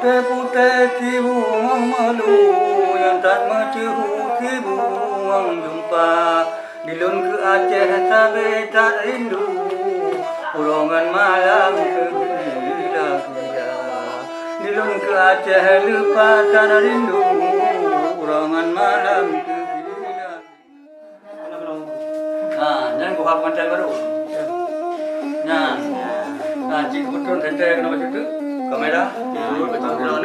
putih-putih kibuang malu yang tak mencehu kibuang jumpa dilun ke Aceh tapi tak rindu urongan malam ke gila-gila dilun ke Aceh lupa tak rindu urongan malam ke gila-gila. Jangan ku hafal mantel baru. Nah, cik betul tentang nama situ kamera, dulu betul betul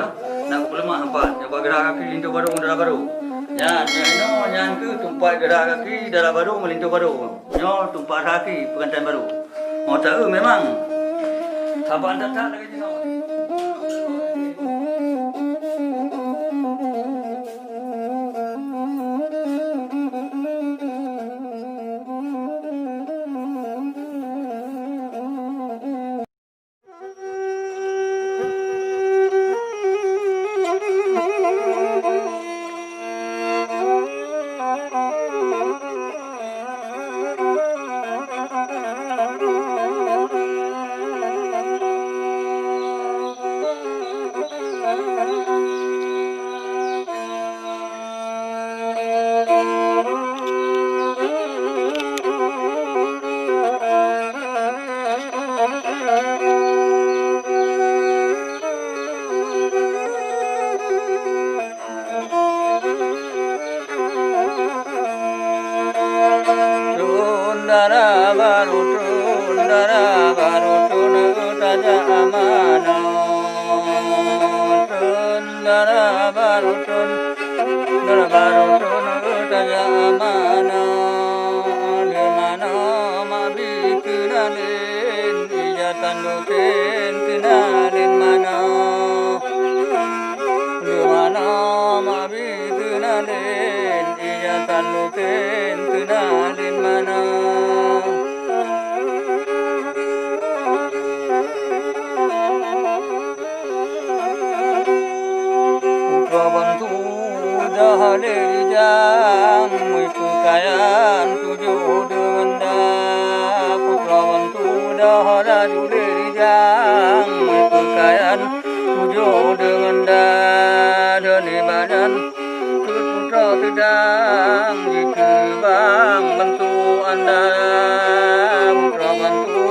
nak lemah apa? Coba gerak kaki lintu baru mudara baru. Ya, yang ke tumpai gerak kaki darah baru melintu baru. Nyo tumpai kaki pengantin baru. Mau tahu memang. Kapan datang lagi ni? Dara baru tun raja amana dara baru tun raja amana di mana mabi kenalin ijatan duken kenalin mana di mana mabi kenalin ijatan duken kenalin mana. Bantu dahali jang kekayaan tujuh denda putra bantu dahali jang kekayaan tujuh denda dan ibadan putra sedang dikebang bantu anda putra bantu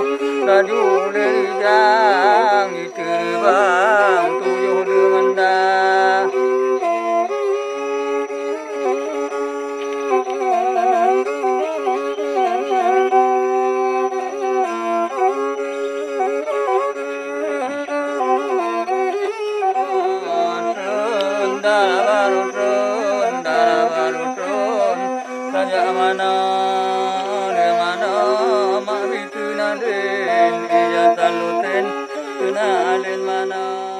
dahali jang dikebang tujuh denda. Raja mana, di mana mak bitu naden, ijatan luten, kenalin mana.